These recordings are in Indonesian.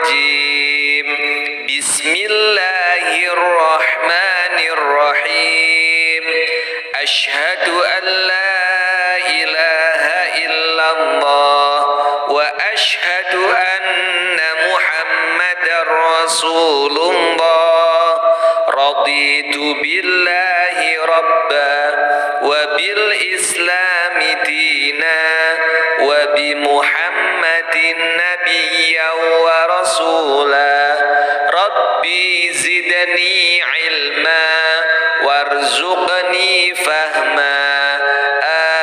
الرجيم بسم الله الرحمن الرحيم أشهد أن لا إله إلا الله وأشهد أن محمدا رسول الله رضيت بالله ربا وبالإسلام دينا وبمحمد نبيا ورسولا ربي زدني علما وارزقني فهما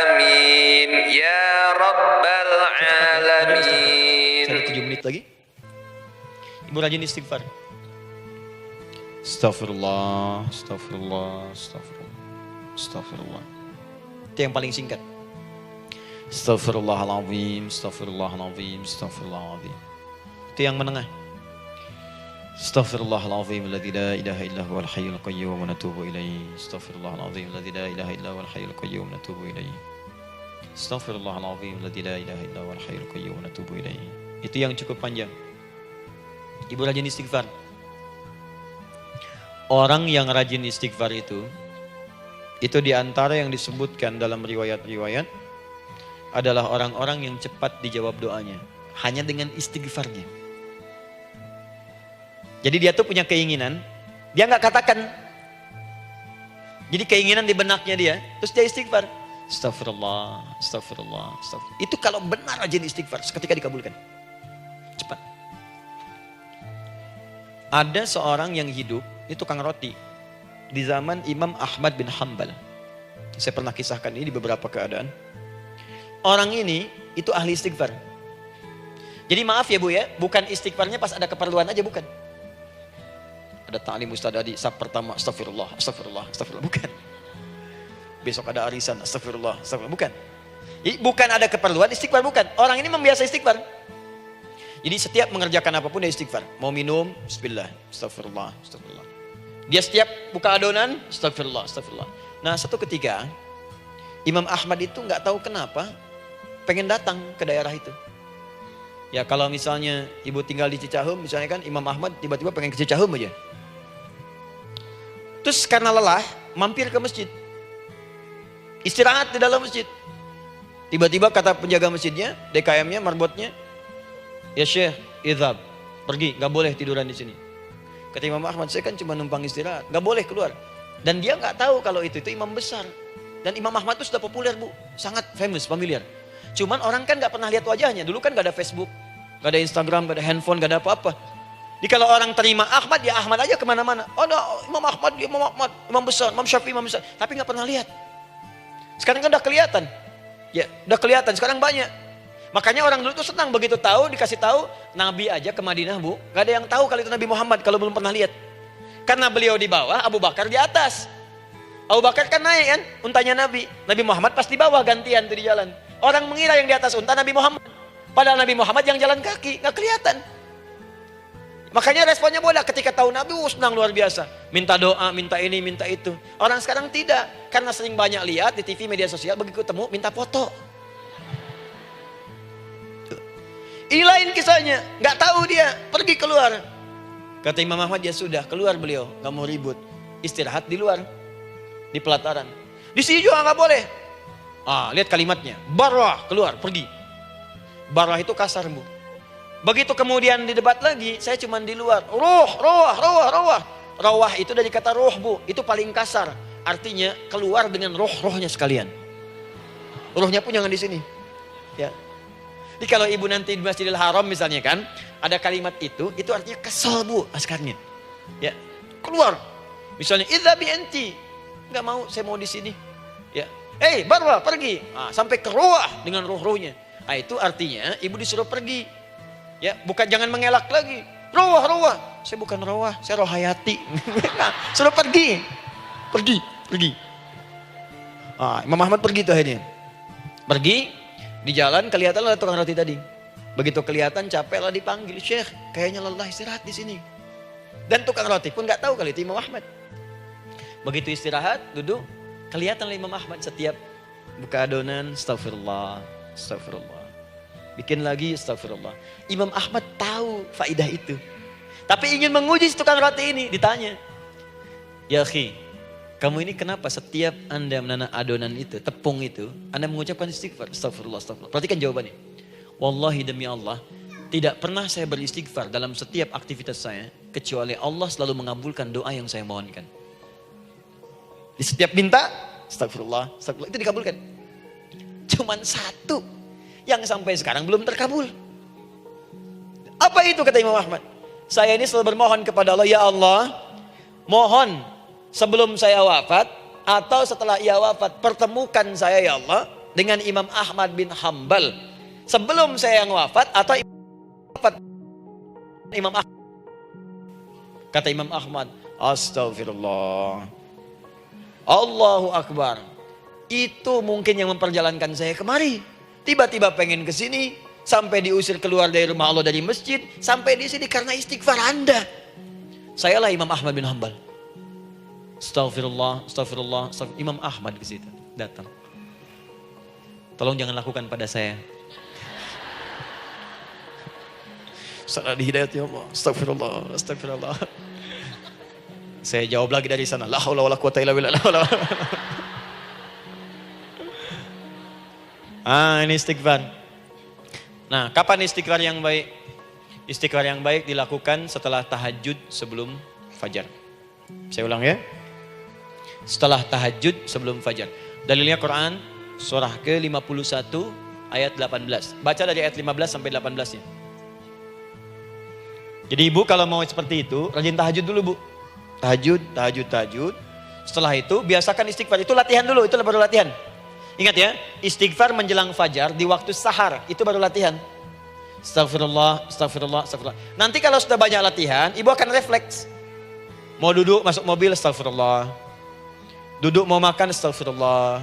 آمين يا رب العالمين. 7 menit lagi. Ibu rajin istighfar. Astagfirullah, astagfirullah, astagfirullah, astagfirullah. Itu yang paling singkat. Astagfirullahaladzim, astagfirullahaladzim, astagfirullahaladzim. Itu yang menengah. Astagfirullahaladzim, alladzi la ilaha illa huwal hayyul qayyum wa natubu ilaihi. Astagfirullahaladzim, alladzi la ilaha illa huwal hayyul qayyum wa natubu ilaihi. Astagfirullahaladzim, alladzi la ilaha illa huwal hayyul qayyum wa natubu ilaihi. Itu yang cukup panjang. Ibu rajin istighfar. Orang yang rajin istighfar itu diantara yang disebutkan dalam riwayat-riwayat adalah orang-orang yang cepat dijawab doanya. Hanya dengan istighfarnya. Jadi dia tuh punya keinginan, dia nggak katakan. Jadi keinginan di benaknya dia, terus dia istighfar. Astagfirullah, astagfirullah, astagfirullah. Itu kalau benar rajin istighfar, seketika dikabulkan. Cepat. Ada seorang yang hidup, itu tukang roti. Di zaman Imam Ahmad bin Hanbal. Saya pernah kisahkan ini di beberapa keadaan. Orang ini, itu ahli istighfar. Jadi maaf ya Bu ya, bukan istighfarnya pas ada keperluan aja, bukan. Ada ta'lim Ustaz Adi, sab pertama, astagfirullah, astagfirullah, astagfirullah, bukan. Besok ada arisan, astagfirullah, astagfirullah, bukan. Jadi bukan ada keperluan, istighfar bukan. Orang ini membiasa istighfar. Jadi setiap mengerjakan apapun dia istighfar. Mau minum, bismillah, astagfirullah, astagfirullah. Dia setiap buka adonan, astagfirullah, astagfirullah. Nah satu ketika, Imam Ahmad itu nggak tahu kenapa, pengen datang ke daerah itu. Ya kalau misalnya ibu tinggal di Cicahum, misalnya kan Imam Ahmad tiba-tiba pengen ke Cicahum aja. Terus karena lelah, mampir ke masjid. Istirahat di dalam masjid. Tiba-tiba kata penjaga masjidnya, DKM-nya, marbotnya, ya Syekh, idhab, pergi, gak boleh tiduran di sini. Kata Imam Ahmad, saya kan cuma numpang istirahat, gak boleh keluar. Dan dia gak tahu kalau itu imam besar. Dan Imam Ahmad itu sudah populer Bu, sangat famous, familiar. Cuman orang kan gak pernah lihat wajahnya, dulu kan gak ada Facebook, gak ada Instagram, gak ada handphone, gak ada apa-apa. Jadi kalau orang terima Ahmad, ya Ahmad aja kemana-mana. Oh no, Imam Ahmad, dia Imam Ahmad, Imam besar, Imam Syafi'i, Imam besar. Tapi gak pernah lihat. Sekarang kan udah kelihatan. Ya, udah kelihatan, sekarang banyak. Makanya orang dulu tuh senang begitu tahu, dikasih tahu, Nabi aja ke Madinah Bu, gak ada yang tahu kalau itu Nabi Muhammad kalau belum pernah lihat. Karena beliau di bawah, Abu Bakar di atas. Abu Bakar kan naik kan, untanya Nabi. Nabi Muhammad pas di bawah gantian tuh di jalan. Orang mengira yang di atas unta Nabi Muhammad. Padahal Nabi Muhammad yang jalan kaki, gak kelihatan. Makanya responnya bola ketika tahu Nabi, senang luar biasa. Minta doa, minta ini, minta itu. Orang sekarang tidak, karena sering banyak lihat di TV media sosial, begitu ketemu minta foto. Ini lain kisahnya, nggak tahu dia, pergi keluar. Kata Imam Ahmad, ya sudah, keluar beliau, nggak mau ribut, istirahat di luar, di pelataran. Di sini juga nggak boleh. Lihat kalimatnya, barwah, keluar, pergi. Barwah itu kasar Bu. Begitu kemudian didebat lagi, saya cuma di luar. Rawah itu dari kata roh Bu, itu paling kasar. Artinya keluar dengan roh-rohnya sekalian. Rohnya pun jangan di sini. Ya. Jadi kalau ibu nanti di Masjidil Haram misalnya kan, ada kalimat itu artinya kesel Bu askarnya. Ya, keluar. Misalnya idzabi anti, nggak mau, saya mau di sini. Ya, barwa pergi. Sampai ke ruah dengan roh-rohnya. Itu artinya ibu disuruh pergi. Ya, bukan jangan mengelak lagi. Roh. Saya bukan roh, saya roh hayati. Suruh pergi. Pergi. Imam Ahmad pergi tuh akhirnya. Pergi, di jalan kelihatan ada tukang roti tadi. Begitu kelihatan capek lah dipanggil, Syekh, kayaknya lelah istirahat di sini. Dan tukang roti pun nggak tahu kalau itu Imam Ahmad. Begitu istirahat, duduk, kelihatan Imam Ahmad setiap buka adonan, astagfirullah. bikin lagi, astagfirullah. Imam Ahmad tahu faidah itu. Tapi ingin menguji si tukang roti ini, ditanya. Ya akhi, kamu ini kenapa setiap Anda menanam adonan itu, tepung itu, Anda mengucapkan istighfar? Astagfirullah, astagfirullah. Perhatikan jawabannya. Wallahi demi Allah, tidak pernah saya beristighfar dalam setiap aktivitas saya, kecuali Allah selalu mengabulkan doa yang saya mohonkan. Di setiap minta, astagfirullah, astagfirullah, itu dikabulkan. Cuman satu yang sampai sekarang belum terkabul. Apa itu kata Imam Ahmad? Saya ini selalu bermohon kepada Allah, ya Allah, mohon sebelum saya wafat atau setelah ia wafat, pertemukan saya ya Allah dengan Imam Ahmad bin Hambal. Sebelum saya yang wafat atau wafat Imam Ahmad. Kata Imam Ahmad, astagfirullah, Allahu Akbar. Itu mungkin yang memperjalankan saya kemari. Tiba-tiba pengen ke sini, sampai diusir keluar dari rumah Allah dari masjid, sampai di sini karena istighfar Anda. Sayalah Imam Ahmad bin Hambal. Astagfirullah, astagfirullah, astagfirullah. Imam Ahmad ke situ datang. Tolong jangan lakukan pada saya. Salah di hidayat ya Allah. Astagfirullah, astagfirullah. Saya jawab lagi dari sana. La haula wala quwata illa billah. Ini istighfar. Nah, kapan istighfar yang baik? Istighfar yang baik dilakukan setelah tahajud sebelum fajar. Saya ulang ya. Setelah tahajud sebelum fajar. Dalilnya Quran surah ke-51 ayat 18. Baca dari ayat 15 sampai 18 ya. Jadi ibu kalau mau seperti itu, rajin tahajud dulu bu. Tahajud. Setelah itu biasakan istighfar. Itu latihan dulu, itu baru latihan. Ingat ya, istighfar menjelang fajar di waktu sahar, itu baru latihan. Astagfirullah, astagfirullah, astagfirullah. Nanti kalau sudah banyak latihan, ibu akan refleks. Mau duduk masuk mobil, astagfirullah. Duduk mau makan, astagfirullah.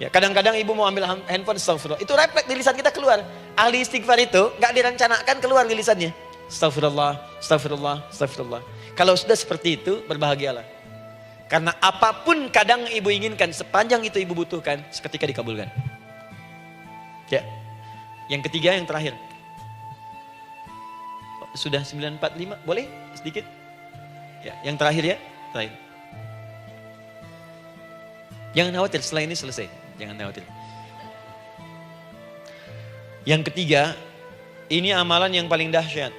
Ya, kadang-kadang ibu mau ambil handphone, astagfirullah. Itu refleks di lisan kita keluar. Ahli istighfar itu gak direncanakan keluar di lisannya. Astagfirullah, astagfirullah, astagfirullah. Kalau sudah seperti itu, berbahagialah. Karena apapun kadang ibu inginkan, sepanjang itu ibu butuhkan, seketika dikabulkan. Ya. Yang ketiga, yang terakhir. Sudah 9:45, boleh sedikit? Ya, yang terakhir ya, terakhir. Jangan khawatir, setelah ini selesai. Jangan khawatir. Yang ketiga, ini amalan yang paling dahsyat.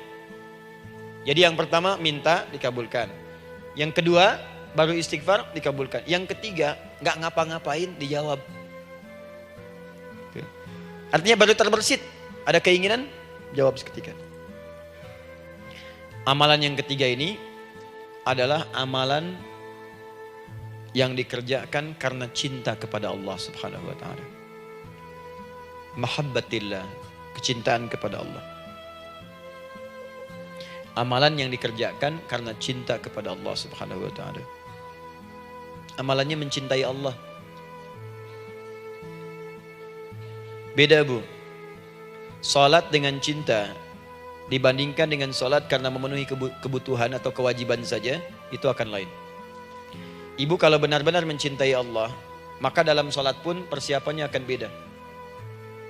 Jadi yang pertama minta dikabulkan. Yang kedua baru istighfar dikabulkan. Yang ketiga nggak ngapa-ngapain dijawab. Artinya baru terbersit, ada keinginan jawab seketika. Amalan yang ketiga ini adalah amalan yang dikerjakan karena cinta kepada Allah Subhanahu wa taala. Mahabbatillah, kecintaan kepada Allah. Amalan yang dikerjakan karena cinta kepada Allah Subhanahu wa taala. Amalannya mencintai Allah. Beda bu. Salat dengan cinta dibandingkan dengan salat karena memenuhi kebutuhan atau kewajiban saja, itu akan lain. Ibu kalau benar-benar mencintai Allah, maka dalam salat pun persiapannya akan beda.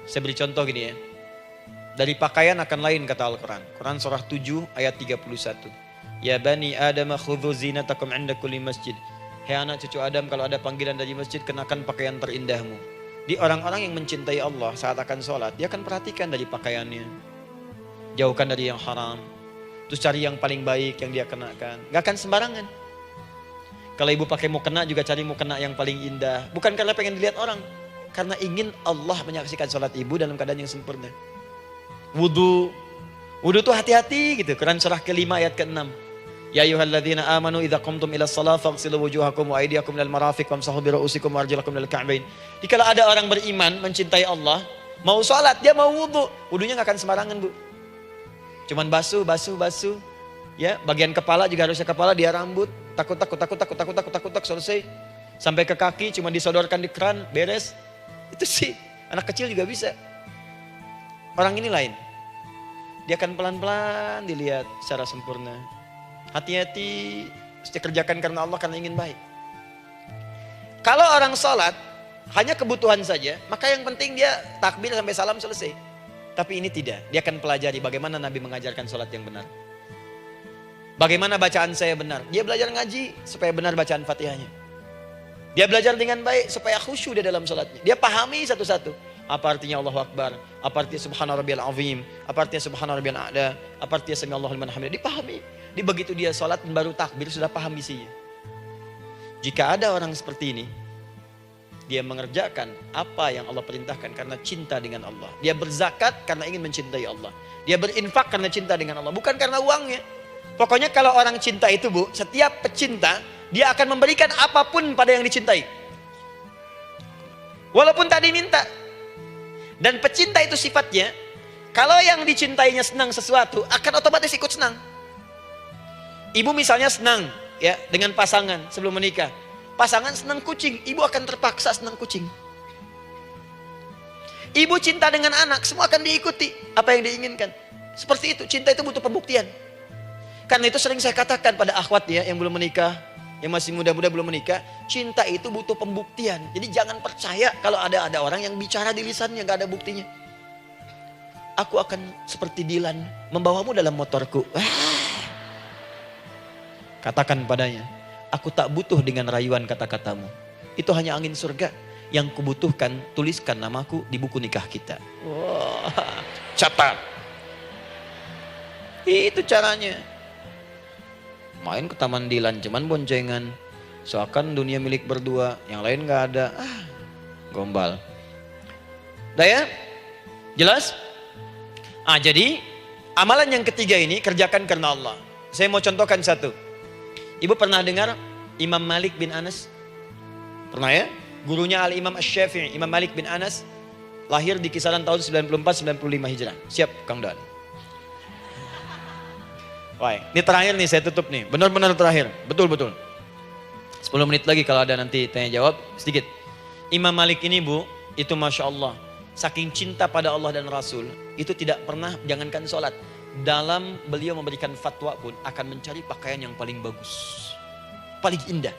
Saya beri contoh gini ya. Dari pakaian akan lain kata Al-Quran. Quran surah 7 ayat 31. Ya bani Adam khudhu zinatakum inda kulli masjid. Hei anak cucu Adam, kalau ada panggilan dari masjid, kenakan pakaian terindahmu. Di orang-orang yang mencintai Allah saat akan sholat, dia akan perhatikan dari pakaiannya. Jauhkan dari yang haram. Terus cari yang paling baik yang dia kenakan. Gak akan sembarangan. Kalau ibu pakai mukena juga cari mukena yang paling indah. Bukan karena pengen dilihat orang. Karena ingin Allah menyaksikan sholat ibu dalam keadaan yang sempurna. Wudu tuh hati-hati gitu. Quran surah ke-5 ayat ke-6. Ya ayyuhalladzina amanu idza qumtum ila shalah faghsilu wujuhakum wa aydiyakum ilal marafiq wamsahu bi ru'usikum wa arjulakum ilal ka'bain. Dikala ada orang beriman mencintai Allah, mau salat dia mau wudu, wudunya enggak akan sembarangan, Bu. Cuman basuh. Ya, bagian kepala juga harusnya kepala, dia rambut, takut selesai. Sampai ke kaki cuma disodorkan di keran, beres. Itu sih anak kecil juga bisa. Orang ini lain. Dia akan pelan-pelan dilihat secara sempurna. Hati-hati, mesti kerjakan karena Allah, karena ingin baik. Kalau orang sholat hanya kebutuhan saja, maka yang penting dia takbir sampai salam selesai. Tapi ini tidak. Dia akan pelajari bagaimana Nabi mengajarkan sholat yang benar. Bagaimana bacaan saya benar. Dia belajar ngaji supaya benar bacaan Fatihahnya. Dia belajar dengan baik supaya khusyuk di dalam sholatnya. Dia pahami satu-satu. Apa artinya Allahu Akbar? Apa artinya Subhana Rabbiyal Azim? Apa artinya Subhana Rabbiyal A'la? Apa artinya Sami Allahu liman hamidah? Dipahami. Di begitu dia sholat baru takbir sudah paham isinya. Jika ada orang seperti ini, dia mengerjakan apa yang Allah perintahkan karena cinta dengan Allah. Dia berzakat karena ingin mencintai Allah. Dia berinfak karena cinta dengan Allah, bukan karena uangnya. Pokoknya kalau orang cinta itu, Bu, setiap pecinta dia akan memberikan apapun pada yang dicintai. Walaupun tadi minta. Dan pecinta itu sifatnya, kalau yang dicintainya senang sesuatu, akan otomatis ikut senang. Ibu misalnya senang ya dengan pasangan sebelum menikah. Pasangan senang kucing, ibu akan terpaksa senang kucing. Ibu cinta dengan anak, semua akan diikuti apa yang diinginkan. Seperti itu, cinta itu butuh pembuktian. Karena itu sering saya katakan pada akhwat ya yang belum menikah, yang masih muda-muda belum menikah, cinta itu butuh pembuktian. Jadi jangan percaya kalau ada orang yang bicara di lisannya gak ada buktinya. Aku akan seperti Dilan membawamu dalam motorku. Katakan padanya, aku tak butuh dengan rayuan kata-katamu. Itu hanya angin surga. Yang kubutuhkan, tuliskan namaku di buku nikah kita. Wah, catat. Itu caranya. Main ke Taman Dilan, cuman boncengan. Seakan dunia milik berdua, yang lain gak ada. Gombal. Udah ya? Jelas? Jadi amalan yang ketiga ini kerjakan karena Allah. Saya mau contohkan satu. Ibu pernah dengar Imam Malik bin Anas? Pernah ya? Gurunya Al-Imam Asy-Syafi'i, Imam Malik bin Anas, lahir di kisaran tahun 94-95 Hijrah. Siap Kang Doan? Wah, ini terakhir nih saya tutup nih. Benar-benar terakhir. Betul-betul. 10 menit lagi kalau ada nanti tanya jawab sedikit. Imam Malik ini, Bu, itu Masya Allah. Saking cinta pada Allah dan Rasul, itu tidak pernah, jangankan sholat. Dalam beliau memberikan fatwa pun akan mencari pakaian yang paling bagus. Paling indah.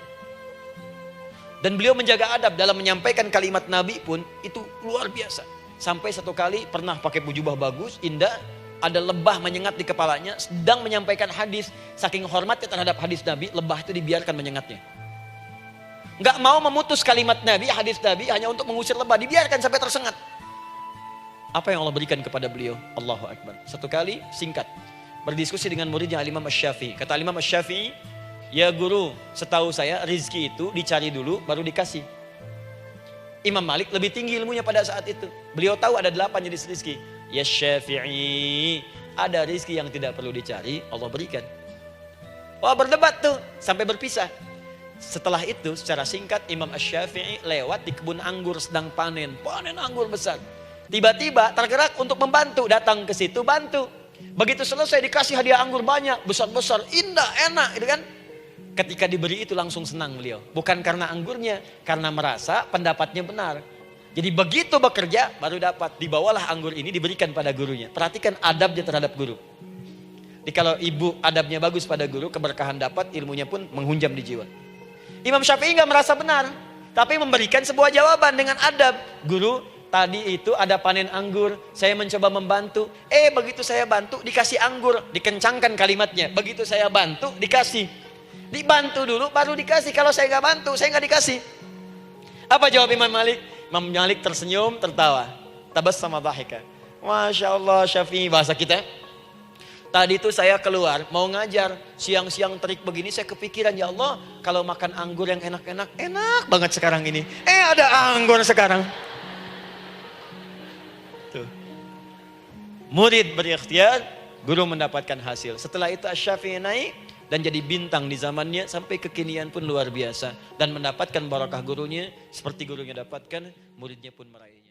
Dan beliau menjaga adab dalam menyampaikan kalimat Nabi pun itu luar biasa. Sampai satu kali pernah pakai jubah bagus, indah. Ada lebah menyengat di kepalanya, sedang menyampaikan hadis. Saking hormatnya terhadap hadis Nabi, lebah itu dibiarkan menyengatnya. Gak mau memutus kalimat Nabi, hadis Nabi, hanya untuk mengusir lebah, dibiarkan sampai tersengat. Apa yang Allah berikan kepada beliau? Allahu Akbar. Satu kali singkat, berdiskusi dengan muridnya Al-Imam Asy-Syafi'i. Kata Al-Imam Asy-Syafi'i, ya guru, setahu saya rizki itu dicari dulu baru dikasih. Imam Malik lebih tinggi ilmunya pada saat itu. Beliau tahu ada 8 jenis rizki. Ya Syafi'i, ada rizki yang tidak perlu dicari, Allah berikan. Wah, berdebat tuh sampai berpisah. Setelah itu secara singkat Imam Asy-Syafi'i lewat di kebun anggur sedang panen anggur besar. Tiba-tiba tergerak untuk membantu, datang ke situ bantu. Begitu selesai dikasih hadiah anggur banyak, besar-besar, indah, enak gitu kan. Ketika diberi itu langsung senang beliau. Bukan karena anggurnya, karena merasa pendapatnya benar. Jadi begitu bekerja baru dapat, dibawalah anggur ini diberikan pada gurunya. Perhatikan adabnya terhadap guru. Jadi kalau ibu adabnya bagus pada guru, keberkahan dapat, ilmunya pun menghunjam di jiwa. Imam Syafi'i nggak merasa benar, tapi memberikan sebuah jawaban dengan adab. Guru, tadi itu ada panen anggur, saya mencoba membantu. Begitu saya bantu dikasih anggur, dikencangkan kalimatnya. Begitu saya bantu dikasih. Dibantu dulu baru dikasih, kalau saya nggak bantu saya nggak dikasih. Apa jawab Imam Malik? Imam Malik tersenyum, tertawa. Tabassama dhahika. Masya Allah Syafi'i, bahasa kita. Tadi itu saya keluar, mau ngajar. Siang-siang terik begini saya kepikiran, ya Allah, kalau makan anggur yang enak-enak, enak banget sekarang ini. Ada anggur sekarang. Tuh. Murid berikhtiar, guru mendapatkan hasil. Setelah itu Asy-Syafi'i naik dan jadi bintang di zamannya, sampai kekinian pun luar biasa. Dan mendapatkan barakah gurunya, seperti gurunya dapatkan, muridnya pun meraih.